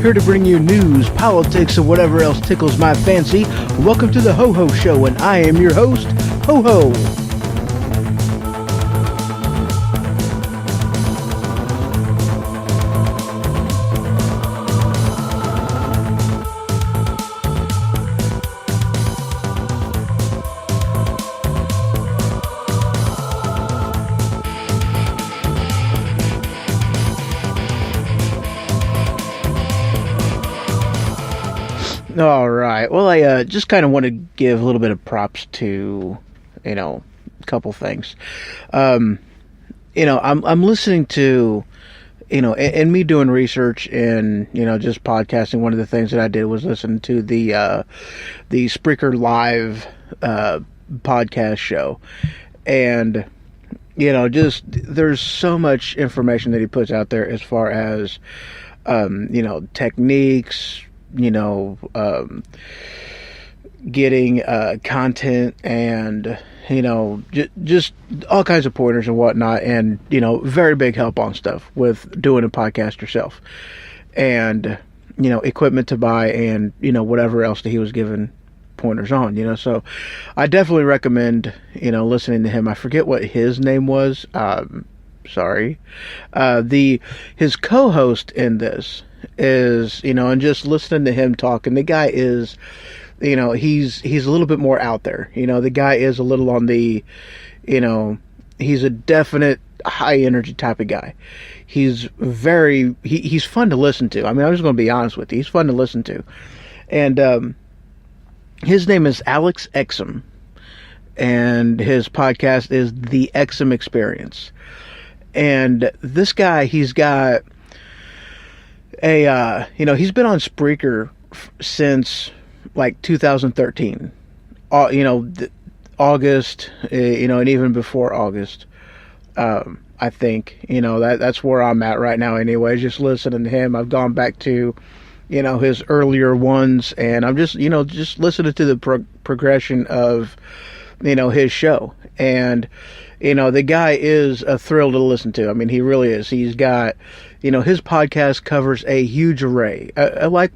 here to bring you news, politics, and whatever else tickles my fancy. Welcome to the Ho Ho Show, and I am your host, Ho Ho. All right. Well, I just kind of want to give a little bit of props to, a couple things. I'm listening to, and me doing research and, just podcasting. One of the things that I did was listen to the Spreaker Live podcast show. And, just there's so much information that he puts out there as far as, techniques, getting content and just all kinds of pointers and whatnot, and very big help on stuff with doing a podcast yourself, and equipment to buy, and whatever else that he was given pointers on. So I definitely recommend listening to him. I forget what his name was. Sorry. His co-host in this is, and just listening to him talk, and the guy is, he's a little bit more out there. The guy is a little on the, he's a definite high energy type of guy. He's he's fun to listen to. I mean, I'm just going to be honest with you. He's fun to listen to. And his name is Alex Exum, and his podcast is The Exum Experience. And this guy, he's got he's been on Spreaker since like 2013, August, and even before August, I think, that's where I'm at right now anyway, just listening to him. I've gone back to, his earlier ones, and I'm just listening to the progression of, his show. And, the guy is a thrill to listen to. I mean, he really is. He's got, his podcast covers a huge array. I like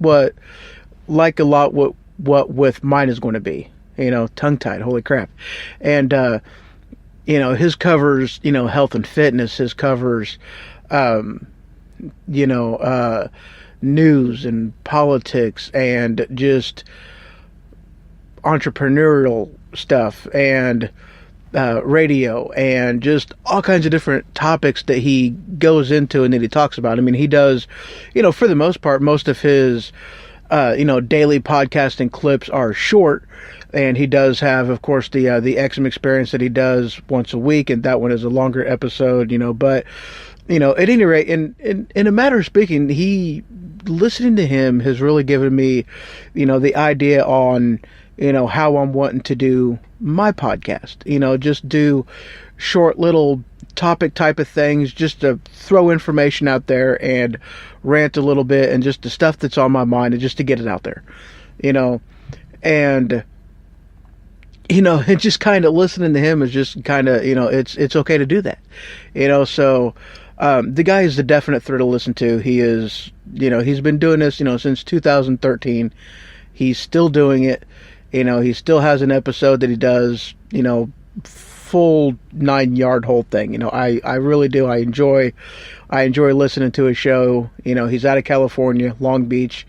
a lot what with mine is going to be, tongue-tied, holy crap. And, his covers, health and fitness, his covers, news and politics, and just entrepreneurial stuff, and radio, and just all kinds of different topics that he goes into and that he talks about. I mean, he does, for the most part, most of his, daily podcasting clips are short, and he does have, of course, the Exum Experience that he does once a week, and that one is a longer episode, but, at any rate, in a matter of speaking, listening to him has really given me, the idea on, how I'm wanting to do my podcast, just do short little topic type of things, just to throw information out there and rant a little bit, and just the stuff that's on my mind, and just to get it out there, and, and just kind of listening to him is just kind of, it's okay to do that, so, the guy is a definite thrill to listen to. He is, he's been doing this, since 2013. He's still doing it. He still has an episode that he does, full 9-yard whole thing. I really do. I enjoy listening to his show. He's out of California, Long Beach.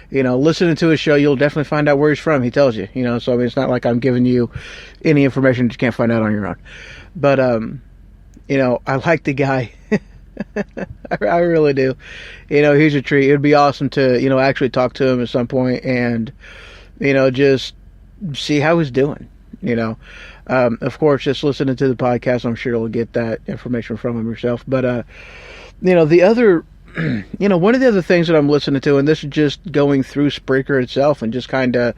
Listening to his show, you'll definitely find out where he's from. He tells you, so I mean, it's not like I'm giving you any information that you can't find out on your own. But, I like the guy. I really do. He's a treat. It'd be awesome to, actually talk to him at some point, and, just see how he's doing, of course, just listening to the podcast, I'm sure you'll get that information from him yourself. But, the other, one of the other things that I'm listening to, and this is just going through Spreaker itself and just kind of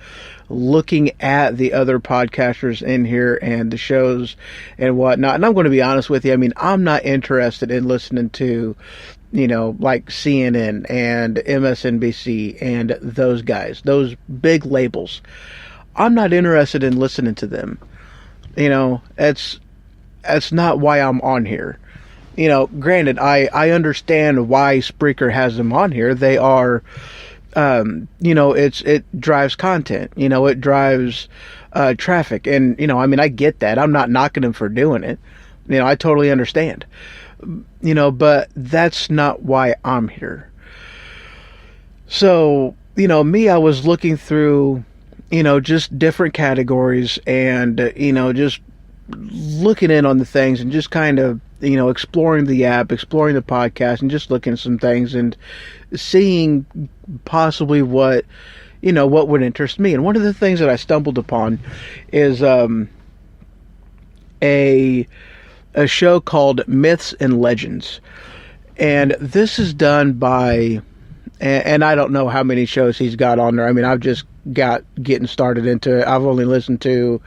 looking at the other podcasters in here and the shows and whatnot. And I'm going to be honest with you. I mean, I'm not interested in listening to, like CNN and MSNBC and those guys, those big labels. I'm not interested in listening to them. That's not why I'm on here. Granted, I understand why Spreaker has them on here. They are, it drives content. It drives traffic, and I get that. I'm not knocking him for doing it. I totally understand. But that's not why I'm here. So, me, I was looking through, just different categories, and just looking in on the things, and just kind of exploring the app, exploring the podcast, and just looking at some things and seeing possibly what would interest me. And one of the things that I stumbled upon is a show called Myths and Legends, and this is done by, and I don't know how many shows he's got on there. I mean, I've just getting started into it. I've only listened to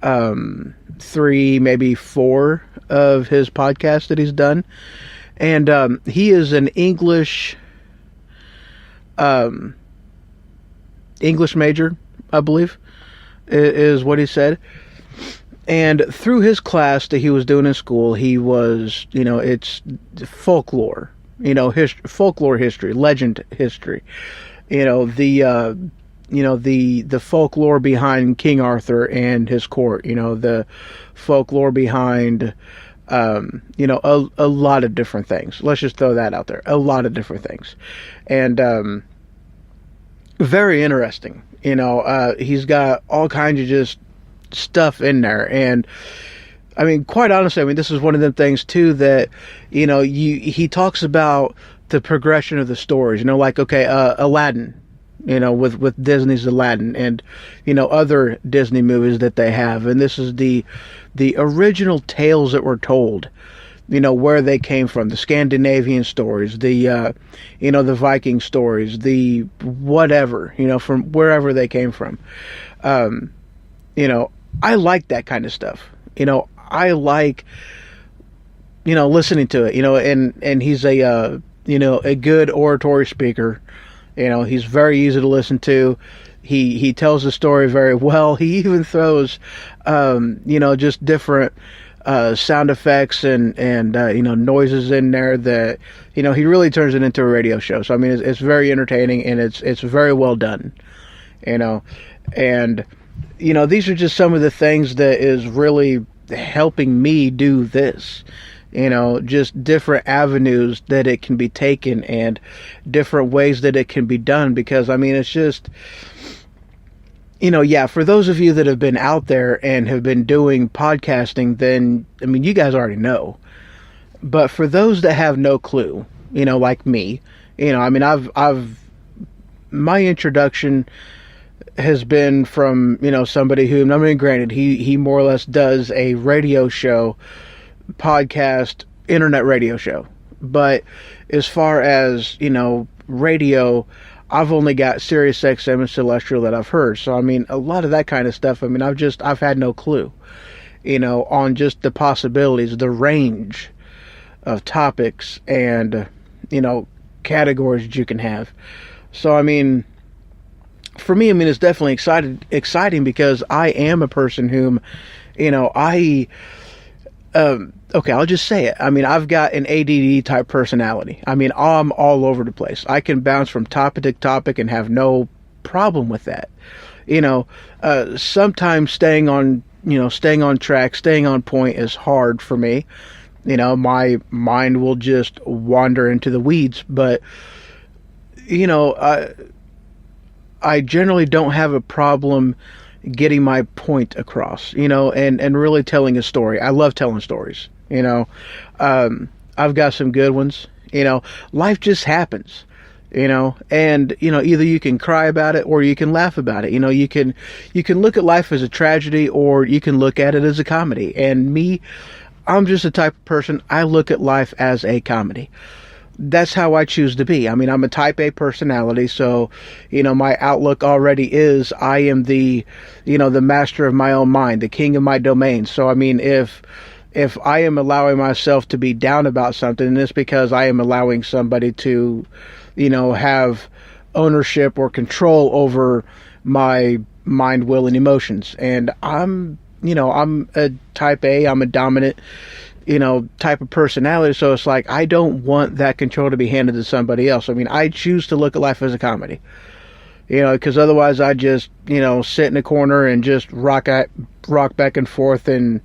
3, maybe 4 of his podcasts that he's done, and he is an English major, I believe, is what he said. And through his class that he was doing in school, he was, it's folklore, folklore history, legend history, the folklore behind King Arthur and his court, the folklore behind, a lot of different things. Let's just throw that out there. A lot of different things. And, very interesting. He's got all kinds of just stuff in there. And I mean, quite honestly, this is one of them things too that, he talks about the progression of the stories, like, okay, Aladdin, with Disney's Aladdin, and, other Disney movies that they have. And this is the original tales that were told, where they came from, the Scandinavian stories, the Viking stories, the whatever, from wherever they came from. I like that kind of stuff. I like, listening to it, and he's a good oratory speaker. He's very easy to listen to. He tells the story very well. He even throws, just different sound effects and noises in there that, he really turns it into a radio show. So, it's very entertaining, and it's very well done, and, these are just some of the things that is really helping me do this. Just different avenues that it can be taken and different ways that it can be done. Because, it's just, for those of you that have been out there and have been doing podcasting, then, you guys already know. But for those that have no clue, like me, my introduction has been from, somebody who, granted, he more or less does a radio show, podcast, internet radio show. But as far as, radio, I've only got Sirius XM and Celestial that I've heard. So, a lot of that kind of stuff, I've had no clue, on just the possibilities, the range of topics and, categories that you can have. So, for me, it's definitely exciting because I am a person whom, okay, I'll just say it. I've got an ADD type personality. I'm all over the place. I can bounce from topic to topic and have no problem with that. Sometimes staying on track, staying on point is hard for me. My mind will just wander into the weeds, but, I generally don't have a problem getting my point across, and really telling a story. I love telling stories, I've got some good ones, life just happens, and, either you can cry about it or you can laugh about it. You can look at life as a tragedy, or you can look at it as a comedy. And me, I'm just the type of person, I look at life as a comedy. That's how I choose to be. I'm a type A personality, so, my outlook already is I am the master of my own mind, the king of my domain. So, if I am allowing myself to be down about something, it's because I am allowing somebody to, have ownership or control over my mind, will, and emotions. And I'm a type A, I'm a dominant, type of personality. So it's like, I don't want that control to be handed to somebody else. I mean, I choose to look at life as a comedy, because otherwise I just, sit in a corner and just rock back and forth and,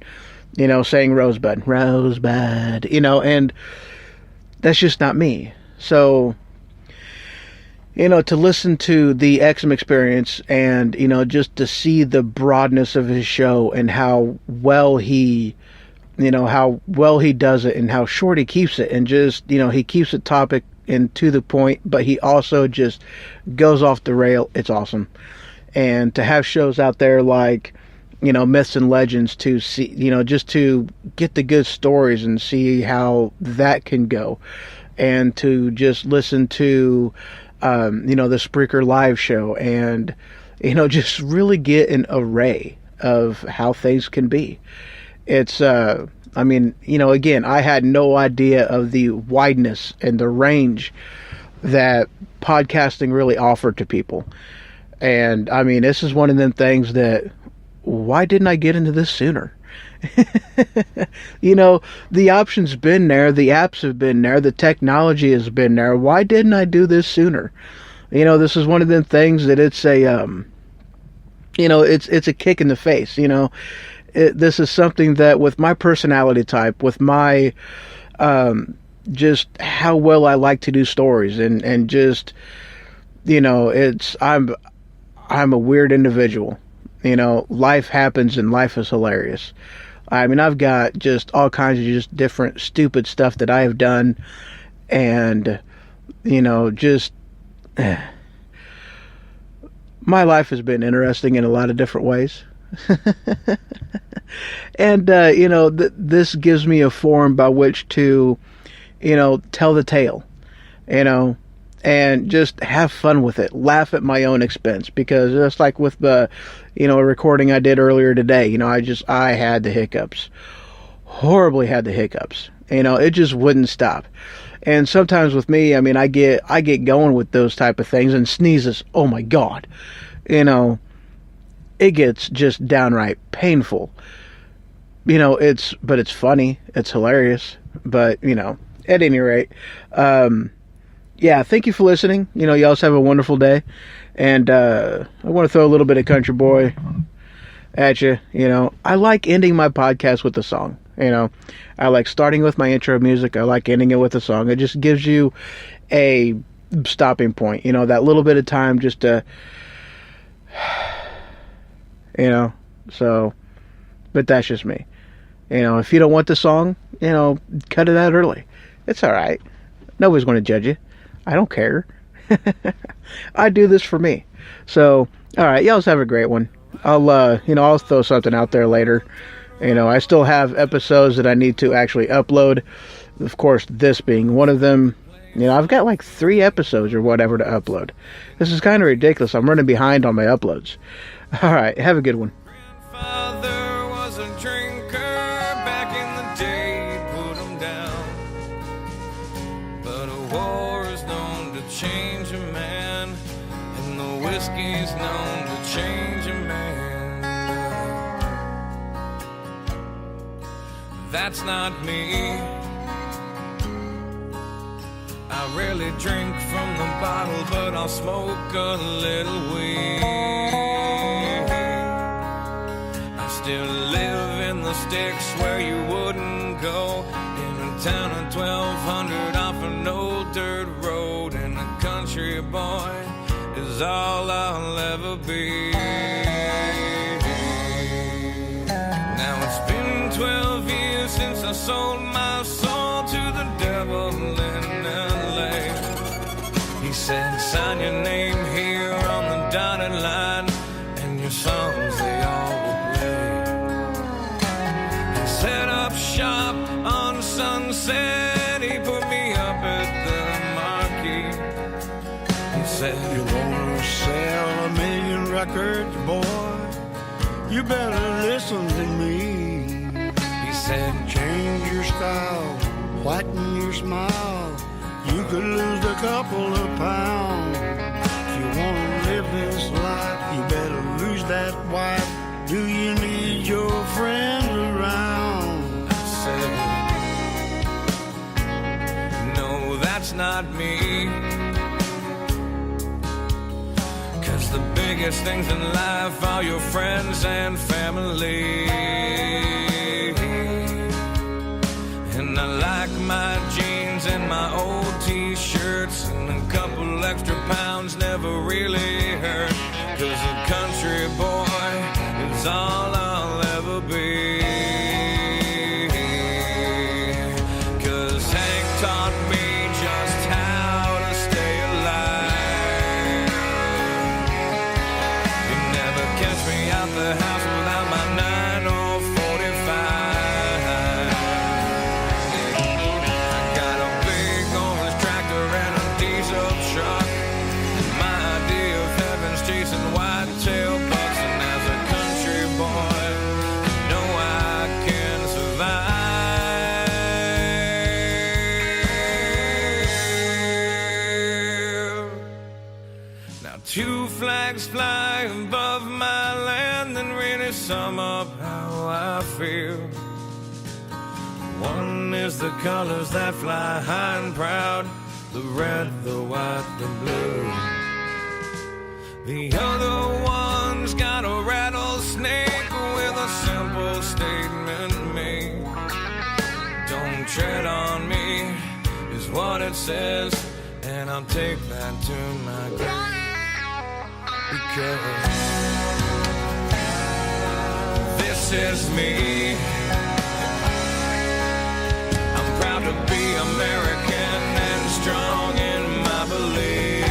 saying Rosebud, Rosebud, and that's just not me. So, to listen to the Exum Experience and, just to see the broadness of his show and how well he does it and how short he keeps it, and just, he keeps it topic and to the point, but he also just goes off the rail. It's awesome. And to have shows out there like, Myths and Legends, to see, just to get the good stories and see how that can go, and to just listen to, the Spreaker live show, and, just really get an array of how things can be. It's, again, I had no idea of the wideness and the range that podcasting really offered to people. And, this is one of them things that, why didn't I get into this sooner? The options been there, the apps have been there, the technology has been there. Why didn't I do this sooner? This is one of them things that it's a, it's a kick in the face. This is something that, with my personality type, with my, just how well I like to do stories, and just, I'm a weird individual. Life happens and life is hilarious. I've got just all kinds of just different stupid stuff that I have done, and, just, my life has been interesting in a lot of different ways. And, this gives me a forum by which to, tell the tale, and just have fun with it, laugh at my own expense, because just like with the, a recording I did earlier today, I had the hiccups, horribly had the hiccups, it just wouldn't stop. And sometimes with me, I get going with those type of things, and sneezes, oh my God, it gets just downright painful. But it's funny, it's hilarious, but, at any rate, yeah, thank you for listening. You also have a wonderful day. And I want to throw a little bit of Country Boy at you. I like ending my podcast with a song. I like starting with my intro music. I like ending it with a song. It just gives you a stopping point. That little bit of time just to, so, but that's just me. If you don't want the song, cut it out early. It's all right. Nobody's going to judge you. I don't care. I do this for me. So, all right, y'all have a great one. I'll throw something out there later. I still have episodes that I need to actually upload. Of course, this being one of them. I've got like 3 episodes or whatever to upload. This is kind of ridiculous. I'm running behind on my uploads. All right, have a good one. Grandfather was a drinker back in the day, put him down. But a war is known to change a man, and the whiskey's known to change a man. That's not me. I rarely drink from the bottle, but I'll smoke a little weed. I still live in the sticks where you wouldn't go, in a town of 1,200 off an old dirt road, and a country boy is all I'll ever be. Now it's been 12 years since I sold my soul to the devil in L.A. He said, sign your name here on the dotted line, and your songs they all will play. He set up shop on Sunset, he put me up at the Marquee. He said, you wanna sell 1,000,000 records, boy? You better listen to me. He said, change your style, whiten your smile. You could lose a couple of pounds. If you wanna live this life, you better lose that wife. Do you need your friends around? I said, not me. 'Cause the biggest things in life are your friends and family. And I like my jeans and my old t-shirts, and a couple extra pounds never really hurt. 'Cause a country boy is all I'll ever be. 'Cause Hank taught me just how to stay alive. You never catch me out the house without my 9 or 45. I got a big orange tractor and a diesel truck. My idea of heaven's chasing whitetail bucks, and as a country boy, I know I can survive. Now 2 flags fly above my land and really sum up how I feel. One is the colors that fly high and proud, the red, the white, the blue. The other one's got a rattlesnake with a simple statement made. Don't tread on me is what it says, and I'll take that to my grave. Because this is me. I'm proud to be American and strong in my belief.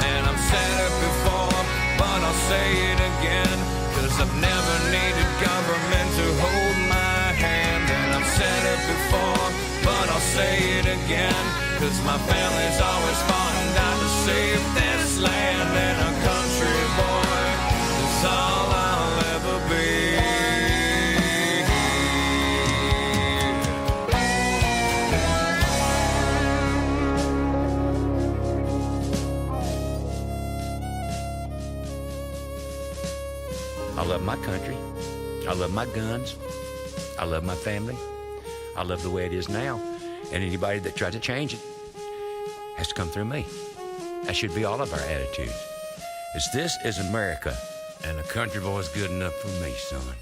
And I've said it before, but I'll say it again, 'cause I've never needed government to hold my hand. And I've said it before, but I'll say it again, 'cause my family's always fought and died to save this land. And a country boy is all I'll ever be. I love my country. I love my guns. I love my family. I love the way it is now. And anybody that tries to change it has to come through me. That should be all of our attitudes. This is America, and a country boy's good enough for me, son.